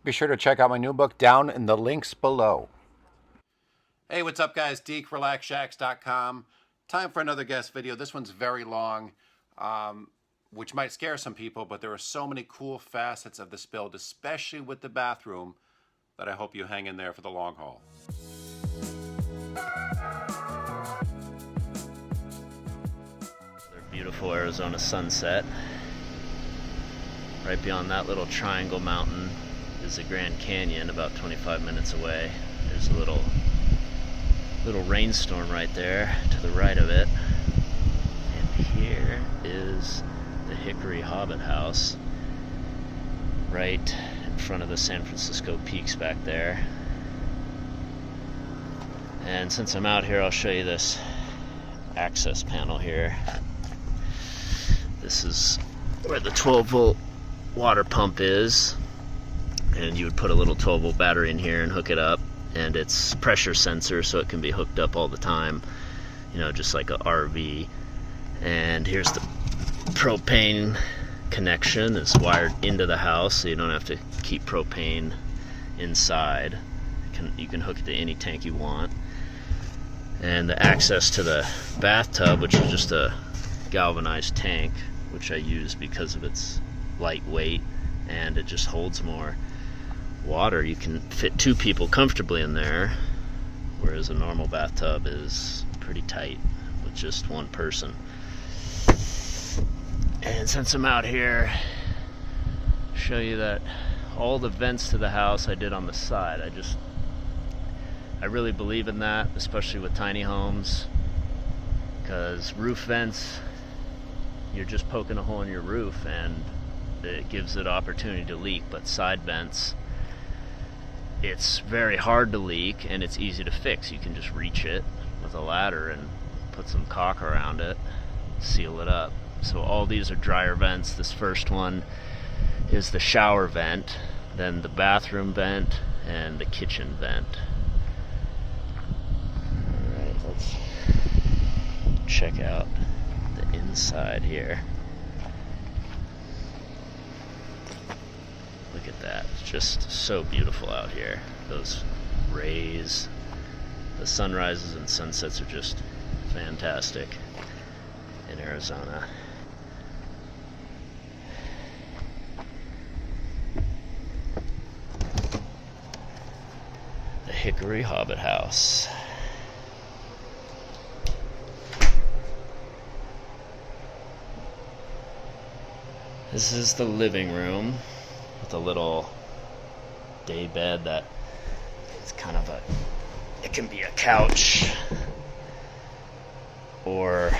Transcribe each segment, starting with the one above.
Be sure to check out my new book down in the links below. Hey, what's up, guys? DekeRelaxShacks.com. Time for another guest video. This one's very long, which might scare some people, but there are so many cool facets of this build, especially with the bathroom, that I hope you hang in there for the long haul. Beautiful Arizona sunset. Right beyond that little triangle mountain is the Grand Canyon, about 25 minutes away. There's a little rainstorm right there to the right of it. And here is the Hickory Hobbit house, right in front of the San Francisco peaks back there. And since I'm out here, I'll show you this access panel here. This is where the 12-volt water pump is, and you would put a little 12-volt battery in here and hook it up, and it's pressure sensor, so it can be hooked up all the time, you know, just like a RV. And here's the propane connection. It's wired into the house, so you don't have to keep propane inside. You can hook it to any tank you want. And the access to the bathtub, which is just a galvanized tank, which I use because of its lightweight and it just holds more water. You can fit 2 people comfortably in there, whereas a normal bathtub is pretty tight with just 1 person. And since I'm out here, show you that all the vents to the house I did on the side. I really believe in that, especially with tiny homes, because roof vents, you're just poking a hole in your roof and it gives it opportunity to leak. But side vents, it's very hard to leak and it's easy to fix. You can just reach it with a ladder and put some caulk around it, seal it up. So all these are dryer vents. This first one is the shower vent, then the bathroom vent, and the kitchen vent. Alright, let's check out the inside here. Look at that. It's just so beautiful out here. Those rays, the sunrises and sunsets are just fantastic in Arizona. The Hickory Hobbit house. This is the living room with a little day bed that it's kind of it can be a couch, or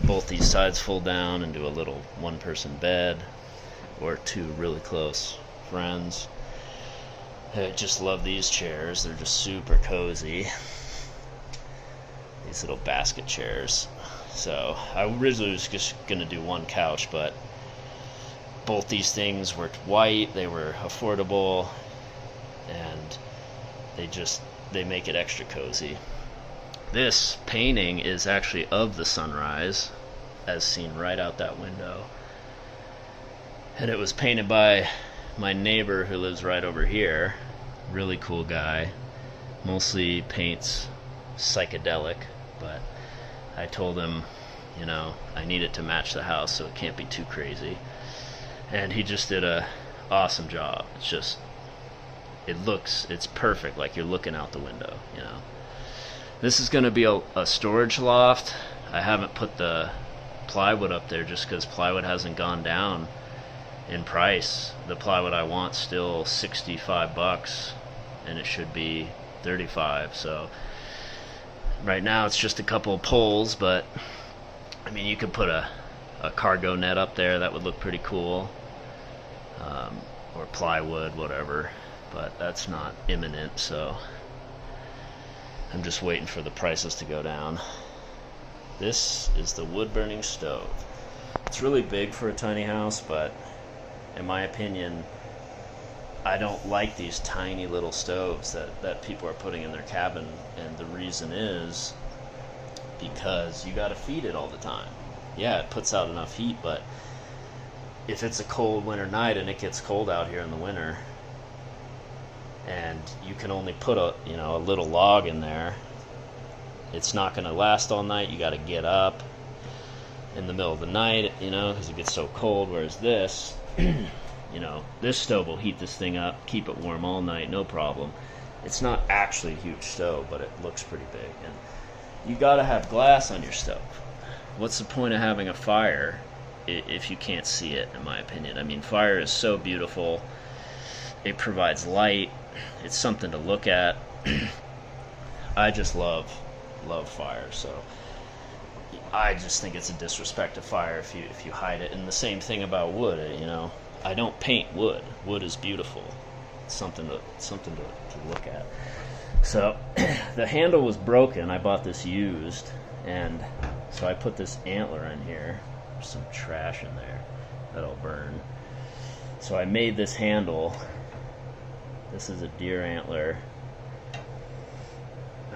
both these sides fold down and do a little 1-person bed, or 2 really close friends. I just love these chairs. They're just super cozy. These little basket chairs. So I originally was just gonna do 1 couch, but both these things were white, they were affordable, and they make it extra cozy. This painting is actually of the sunrise, as seen right out that window. And it was painted by my neighbor who lives right over here. Really cool guy. Mostly paints psychedelic, but I told him, you know, I need it to match the house, so it can't be too crazy. And he just did a awesome job. It's perfect, like you're looking out the window, you know. This is going to be a storage loft. I haven't put the plywood up there just because plywood hasn't gone down in price. The plywood I want still $65, and it should be $35. So right now it's just a couple of poles, but I mean, you could put a cargo net up there. That would look pretty cool. Or plywood, whatever, but that's not imminent, so I'm just waiting for the prices to go down. This is the wood burning stove. It's really big for a tiny house, but in my opinion, I don't like these tiny little stoves that people are putting in their cabin, and the reason is because you gotta feed it all the time. Yeah, it puts out enough heat, but if it's a cold winter night and it gets cold out here in the winter, you can only put a little log in there. It's not going to last all night. You got to get up in the middle of the night, because it gets so cold. Whereas this, this stove will heat this thing up, keep it warm all night, no problem. It's not actually a huge stove, but it looks pretty big. And you got to have glass on your stove. What's the point of having a fire if you can't see it, in my opinion? I mean, fire is so beautiful. It provides light. It's something to look at. I just love fire. So I just think it's a disrespect to fire if you hide it. And the same thing about wood. I don't paint wood. Wood is beautiful. It's something to look at. So the handle was broken. I bought this used, and so I put this antler in here. There's some trash in there that'll burn. So I made this handle. This is a deer antler.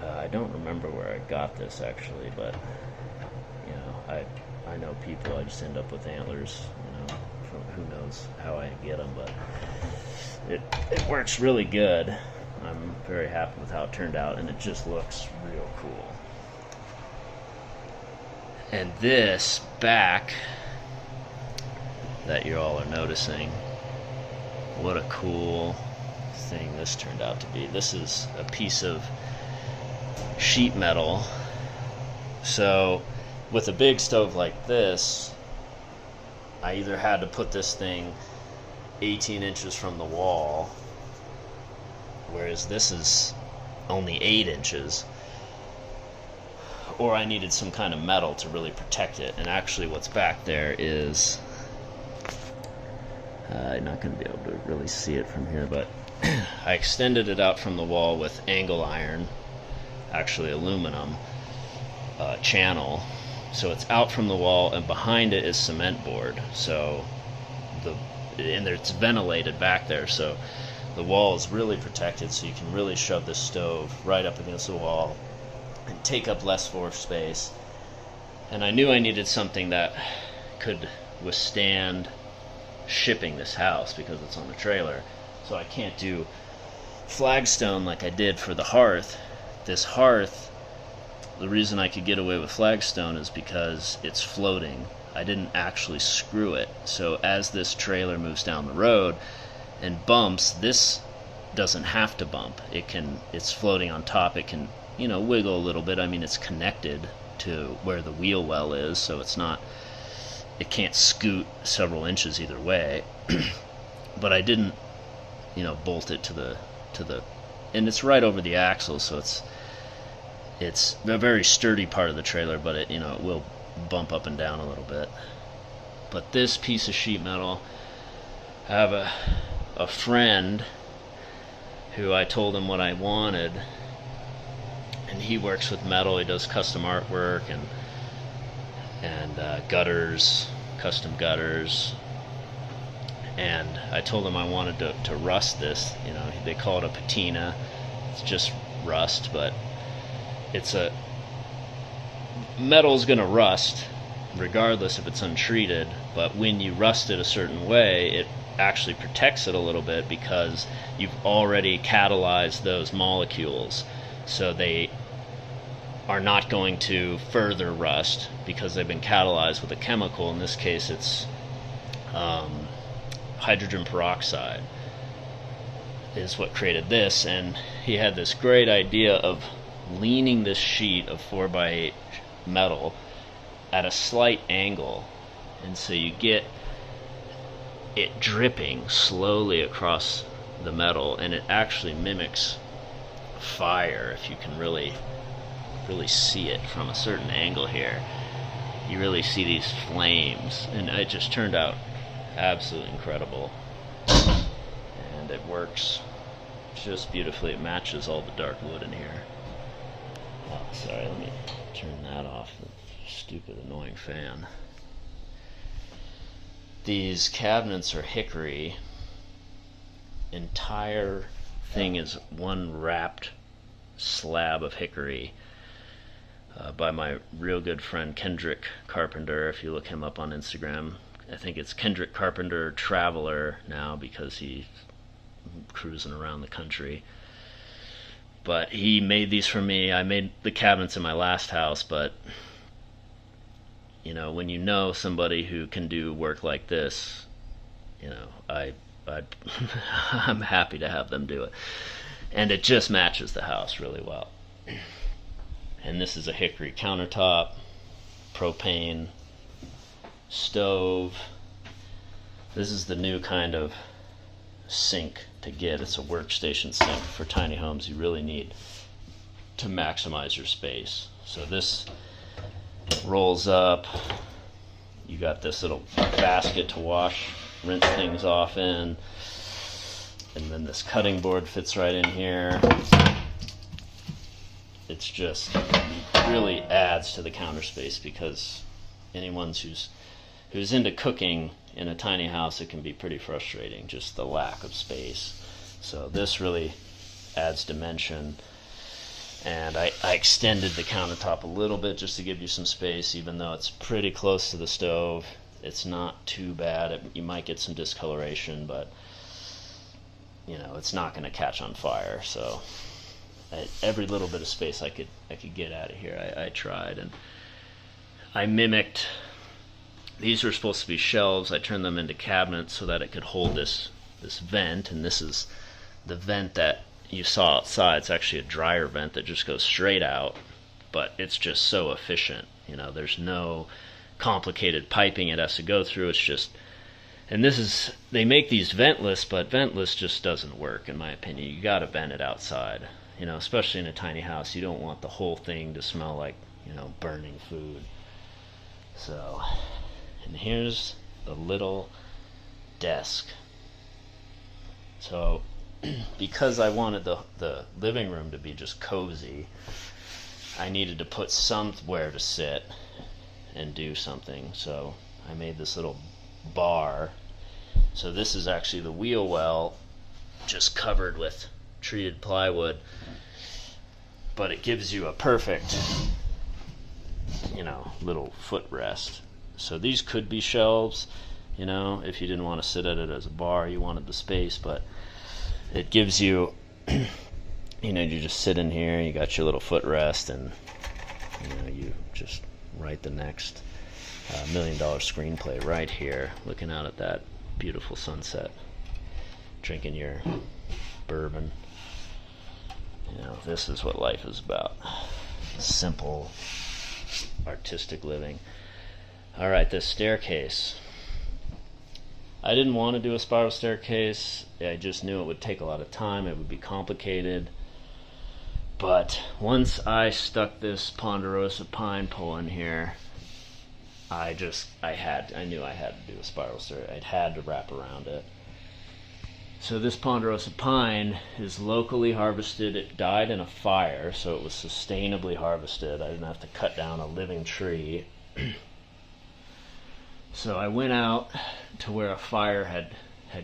I don't remember where I got this actually, but I know people. I just end up with antlers. From who knows how I get them, but it works really good. I'm very happy with how it turned out, and it just looks real cool. And this back that you all are noticing, what a cool thing this turned out to be. This is a piece of sheet metal. So with a big stove like this, I either had to put this thing 18 inches from the wall, whereas this is only 8 inches, or I needed some kind of metal to really protect it. And actually what's back there is, I'm not going to be able to really see it from here, but I extended it out from the wall with angle iron, actually aluminum channel. So it's out from the wall, and behind it is cement board. So it's ventilated back there, so the wall is really protected, so you can really shove this stove right up against the wall and take up less floor space. And I knew I needed something that could withstand shipping this house because it's on a trailer. So I can't do flagstone like I did for the hearth. This hearth, the reason I could get away with flagstone is because it's floating. I didn't actually screw it. So as this trailer moves down the road and bumps, this doesn't have to bump. It's floating on top. It can, wiggle a little bit. I mean, it's connected to where the wheel well is, so it can't scoot several inches either way. But I didn't, bolt it to the, and it's right over the axle, so it's a very sturdy part of the trailer, but it will bump up and down a little bit. But this piece of sheet metal, I have a friend who I told him what I wanted, and he works with metal. He does custom artwork and gutters, custom gutters. And I told him I wanted to rust this. They call it a patina. It's just rust, but metal's gonna rust regardless if it's untreated, but when you rust it a certain way, it actually protects it a little bit because you've already catalyzed those molecules, so they are not going to further rust because they've been catalyzed with a chemical. In this case, it's hydrogen peroxide is what created this. And he had this great idea of leaning this sheet of 4x8 metal at a slight angle, and so you get it dripping slowly across the metal, and it actually mimics fire. If you can really see it from a certain angle here, you really see these flames, and it just turned out absolutely incredible. And it works just beautifully. It matches all the dark wood in here. Oh, sorry, let me turn that off. Stupid annoying fan. These cabinets are Hickory. Entire thing is one wrapped slab of Hickory by my real good friend Kendrick Carpenter. If you look him up on Instagram, I think it's Kendrick Carpenter Traveler now because he's cruising around the country. But he made these for me. I made the cabinets in my last house, but when you know somebody who can do work like this, I'm happy to have them do it. And it just matches the house really well. And this is a Hickory countertop, propane stove. This is the new kind of sink to get. It's a workstation sink for tiny homes. You really need to maximize your space. So this rolls up. You got this little basket to rinse things off in. And then this cutting board fits right in here. It's just really adds to the counter space, because anyone who's into cooking in a tiny house, it can be pretty frustrating, just the lack of space. So this really adds dimension. And I extended the countertop a little bit just to give you some space, even though it's pretty close to the stove. It's not too bad. You might get some discoloration, but it's not going to catch on fire. So every little bit of space I could get out of here, I tried, and I mimicked. These were supposed to be shelves. I turned them into cabinets so that it could hold this vent, and this is the vent that you saw outside. It's actually a dryer vent that just goes straight out, but it's just so efficient. There's no complicated piping it has to go through. It's just, and they make these ventless, but ventless just doesn't work in my opinion. You got to vent it outside. Especially in a tiny house, you don't want the whole thing to smell like, burning food. So, and here's the little desk. So, because I wanted the living room to be just cozy, I needed to put somewhere to sit and do something. So I made this little bar. So this is actually the wheel well, just covered with treated plywood, but it gives you a perfect little footrest. So these could be shelves, if you didn't want to sit at it as a bar, you wanted the space, but it gives you you just sit in here, you got your little footrest, and you just write the next $1 million screenplay right here, looking out at that beautiful sunset, drinking your bourbon. This is what life is about. Simple, artistic living. All right, this staircase. I didn't want to do a spiral staircase. I just knew it would take a lot of time. It would be complicated. But once I stuck this ponderosa pine pole in here, I knew I had to do a spiral stair. I had to wrap around it. So this ponderosa pine is locally harvested. It died in a fire, so it was sustainably harvested. I didn't have to cut down a living tree. So I went out to where a fire had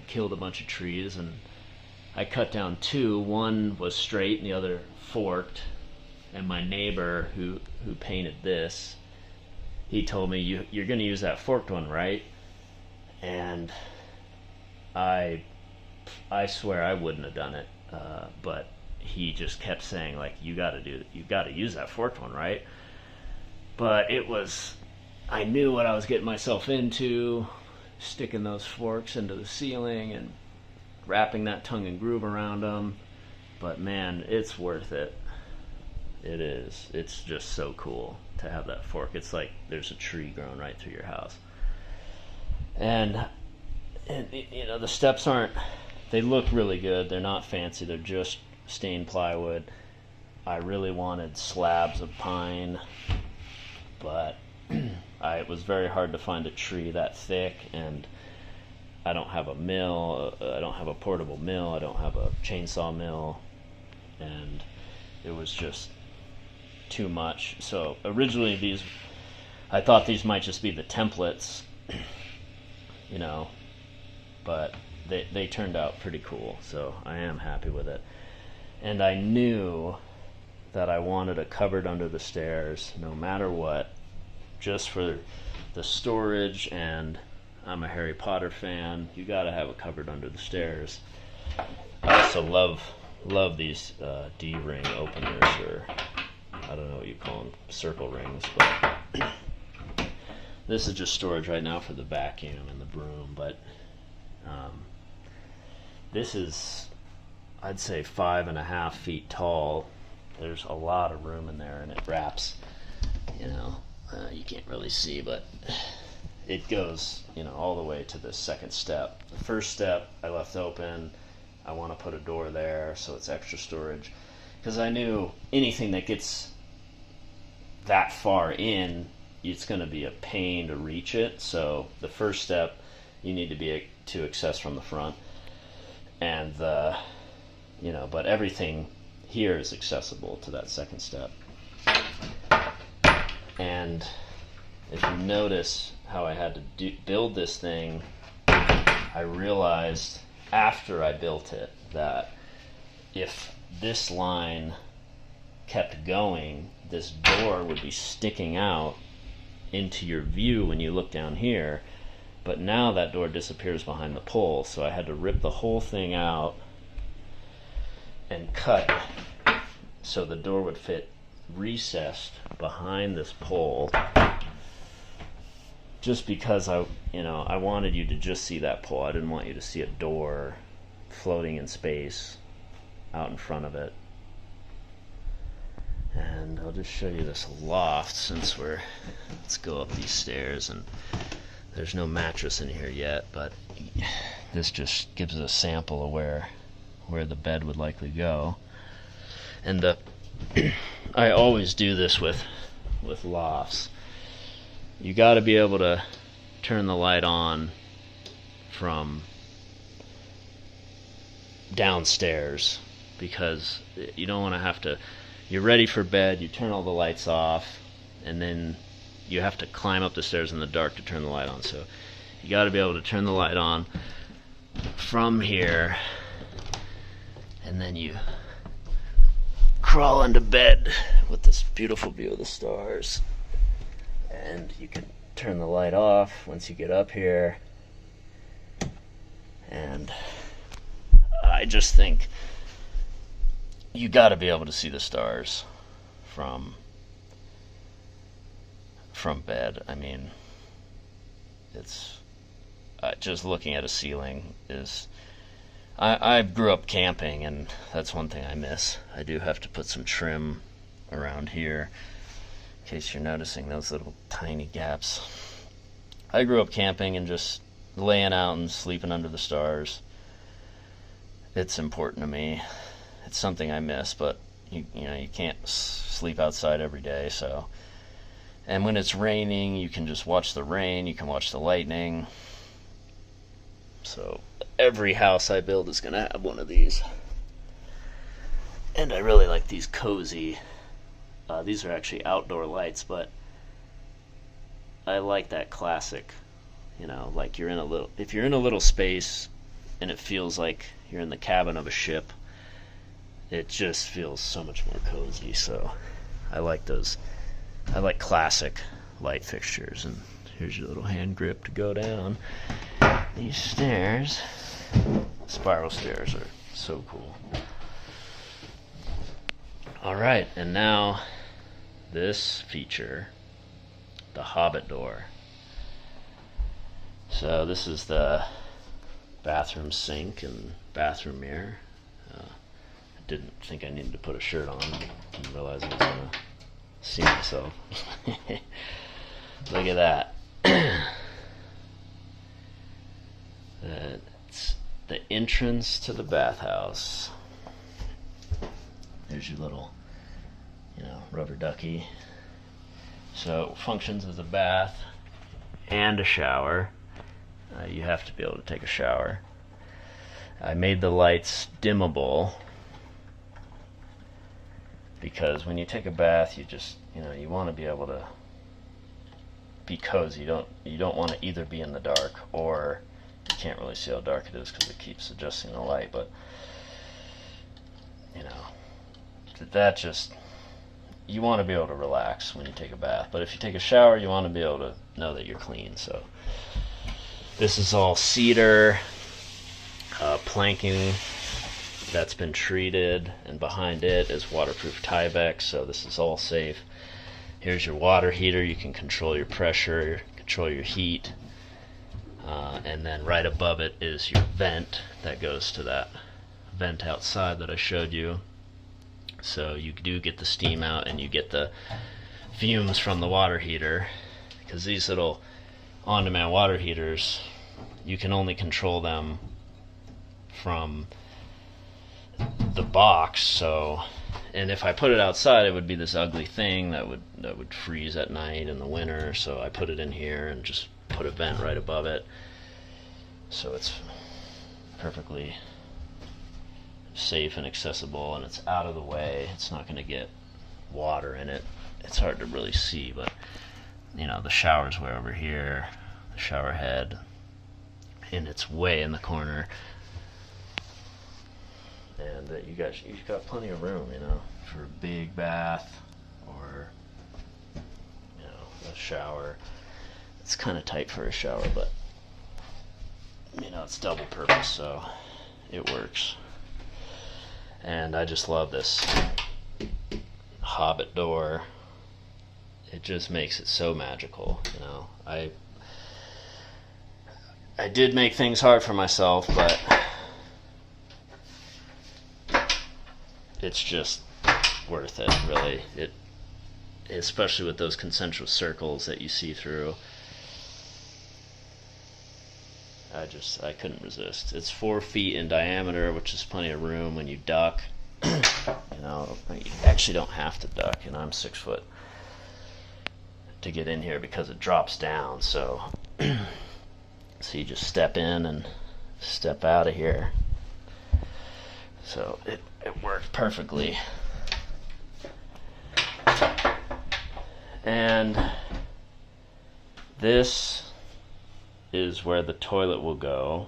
killed a bunch of trees, and I cut down two. One was straight and the other forked. And my neighbor who painted this, he told me, you're going to use that forked one, right? And I swear I wouldn't have done it, but he just kept saying, like, you got to use that forked one, right? But I knew what I was getting myself into, sticking those forks into the ceiling and wrapping that tongue and groove around them. But man, it's worth it. It is. It's just so cool to have that fork. It's like there's a tree growing right through your house. And the steps they look really good. They're not fancy. They're just stained plywood. I really wanted slabs of pine, but it was very hard to find a tree that thick, and I don't have a mill. I don't have a portable mill. I don't have a chainsaw mill, and it was just too much. So originally I thought these might just be the templates, but they turned out pretty cool, so I am happy with it. And I knew that I wanted a cupboard under the stairs no matter what, just for the storage, and I'm a Harry Potter fan. You gotta have a cupboard under the stairs. I also love love these D-ring openers, or I don't know what you call them, circle rings, but this is just storage right now for the vacuum and the broom, but this is, I'd say, 5.5 feet tall. There's a lot of room in there, and it wraps, you can't really see, but it goes, all the way to the second step. The first step I left open. I want to put a door there so it's extra storage, because I knew anything that gets that far in, it's going to be a pain to reach it. So the first step, you need to be to access from the front, and but everything here is accessible to that second step. And if you notice how I had to build this thing, I realized after I built it that if this line kept going, this door would be sticking out into your view when you look down here, but now that door disappears behind the pole, so I had to rip the whole thing out and cut so the door would fit recessed behind this pole, just because I wanted you to just see that pole. I didn't want you to see a door floating in space out in front of it. And I'll just show you this loft, since let's go up these stairs, and there's no mattress in here yet, but this just gives a sample of where the bed would likely go. And I always do this with lofts. You got to be able to turn the light on from downstairs, because you don't want to have to, you're ready for bed, you turn all the lights off, and then you have to climb up the stairs in the dark to turn the light on. So you got to be able to turn the light on from here, and then you crawl into bed with this beautiful view of the stars. And you can turn the light off once you get up here. And I just think you got to be able to see the stars from bed. I mean, it's just looking at a ceiling is. I grew up camping, and that's one thing I miss. I do have to put some trim around here, in case you're noticing those little tiny gaps. I grew up camping and just laying out and sleeping under the stars. It's important to me. It's something I miss, but you can't sleep outside every day, so. And when it's raining, you can just watch the rain, you can watch the lightning. So every house I build is going to have one of these. And I really like these cozy, these are actually outdoor lights, but I like that classic, like if you're in a little space and it feels like you're in the cabin of a ship, it just feels so much more cozy. So I like those. I like classic light fixtures. And here's your little hand grip to go down these stairs. Spiral stairs are so cool. Alright, and now this feature, the Hobbit door. So this is the bathroom sink and bathroom mirror. I didn't think I needed to put a shirt on. Didn't realize I was going to see myself. Look at that. It's the entrance to the bathhouse. There's your little, rubber ducky. So it functions as a bath and a shower. You have to be able to take a shower. I made the lights dimmable because when you take a bath, you just, you want to be able to be cozy. You don't want to either be in the dark, or you can't really see how dark it is because it keeps adjusting the light, but that just, you want to be able to relax when you take a bath. But if you take a shower, you want to be able to know that you're clean. So this is all cedar, planking that's been treated, and behind it is waterproof Tyvek, so this is all safe. Here's your water heater. You can control your pressure, control your heat, and then right above it is your vent that goes to that vent outside that I showed you. So you do get the steam out, and you get the fumes from the water heater, because these little on-demand water heaters, you can only control them from the box. So, and if I put it outside, it would be this ugly thing that would freeze at night in the winter. So I put it in here and just put a vent right above it, so it's perfectly safe and accessible, and it's out of the way. It's not going to get water in it. It's hard to really see, but you know, the shower's way over here, the shower head, and it's way in the corner. And you've got plenty of room, you know, for a big bath or, you know, a shower. It's kind of tight for a shower, but you know, it's double purpose, so it works. And I just love this hobbit door. It just makes it so magical, you know. I did make things hard for myself, but it's just worth it, really. Especially with those concentric circles that you see through. I couldn't resist. It's 4 feet in diameter, which is plenty of room when you duck. You know, you actually don't have to duck, and I'm 6 foot to get in here because it drops down. So, so you just step in and step out of here. So it worked perfectly. And this is where the toilet will go.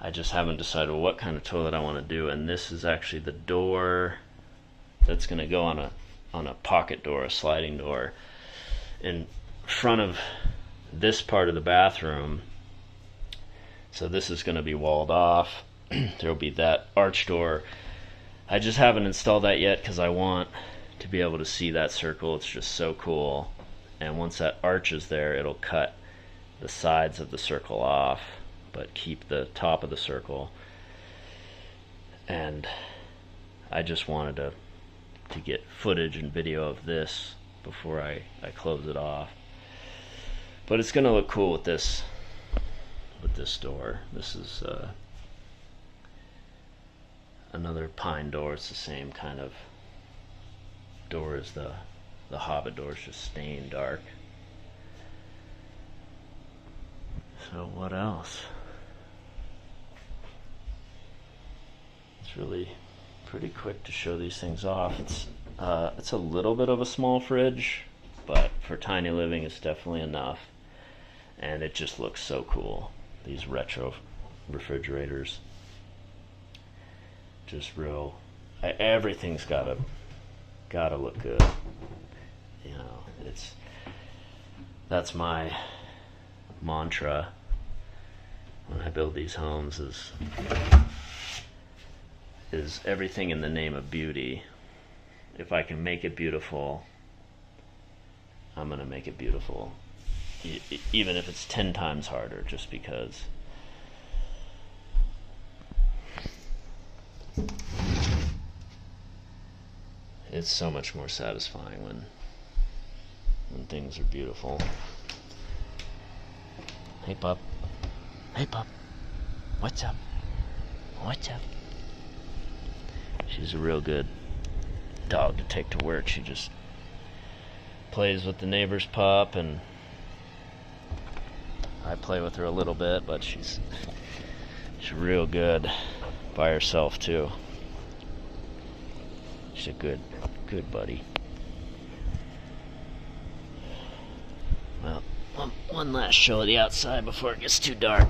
I just haven't decided what kind of toilet I want to do, and this is actually the door that's going to go on a pocket door, a sliding door, in front of this part of the bathroom. So this is going to be walled off. There will be that arch door. I just haven't installed that yet because I want to be able to see that circle. It's just so cool. And once that arch is there, it'll cut the sides of the circle off, but keep the top of the circle. And I just wanted to get footage and video of this before I close it off. But it's gonna look cool with this door. This is another pine door. It's the same kind of door as the Hobbit door. It's just stained dark. So what else? It's really pretty quick to show these things off. It's a little bit of a small fridge, but for tiny living it's definitely enough. And it just looks so cool. These retro refrigerators. Just real. Everything's gotta look good. You know, that's my mantra when I build these homes is everything in the name of beauty. If I can make it beautiful, I'm gonna make it beautiful, even if it's 10 times harder, just because it's so much more satisfying when things are beautiful. Hey pup. Hey pup. What's up? What's up? She's a real good dog to take to work. She just plays with the neighbor's pup, and I play with her a little bit, but she's real good by herself too. She's a good buddy. Well, one last show of the outside before it gets too dark.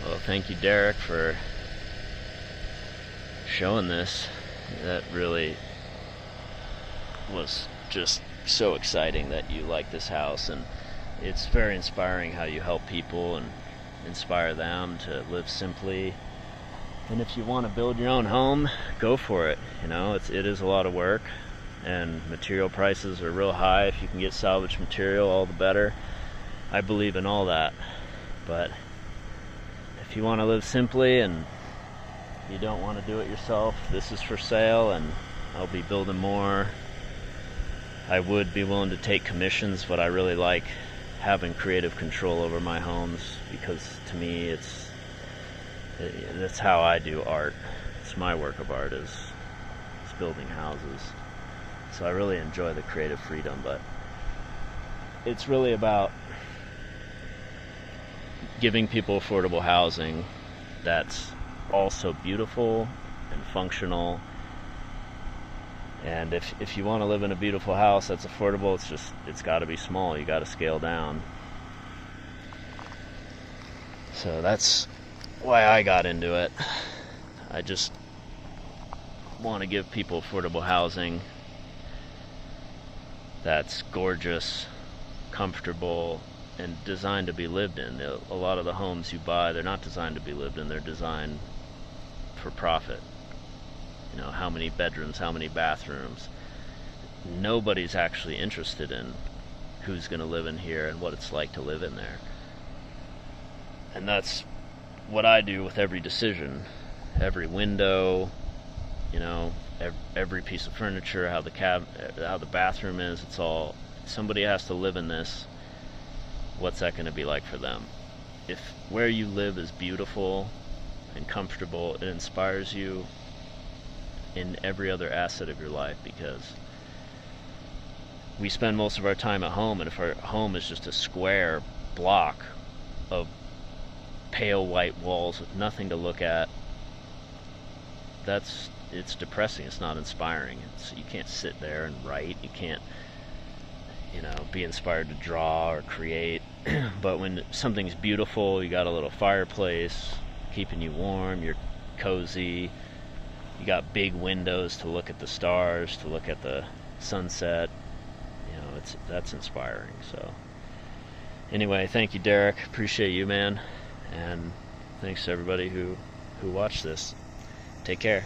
Well, thank you, Derek, for showing this. That really was just so exciting that you like this house, and it's very inspiring how you help people and inspire them to live simply. And if you want to build your own home, go for it. You know, it is a lot of work, and material prices are real high. If you can get salvage material, all the better. I believe in all that. But if you want to live simply and you don't want to do it yourself, this is for sale, and I'll be building more. I would be willing to take commissions, but I really like having creative control over my homes, because to me that's how I do art. It's my work of art is building houses. So I really enjoy the creative freedom, but it's really about giving people affordable housing that's also beautiful and functional. And if you want to live in a beautiful house that's affordable, it's got to be small. You got to scale down. So that's why I got into it. I just want to give people affordable housing that's gorgeous, comfortable, and designed to be lived in. A lot of the homes you buy, they're not designed to be lived in. They're designed for profit. You know, how many bedrooms, how many bathrooms. Nobody's actually interested in who's going to live in here and what it's like to live in there. And that's what I do with every decision. Every window, you know, every piece of furniture, how the bathroom is, it's all, somebody has to live in this. What's that going to be like for them? If where you live is beautiful and comfortable, it inspires you in every other asset of your life, because we spend most of our time at home, and if our home is just a square block of pale white walls with nothing to look at, it's depressing. It's not inspiring. You can't sit there and write. You can't, you know, be inspired to draw or create. But when something's beautiful, you got a little fireplace keeping you warm, you're cozy, you got big windows to look at the stars, to look at the sunset, you know, that's inspiring. So anyway, thank you, Derek. Appreciate you, man. And thanks to everybody who watched this. Take care.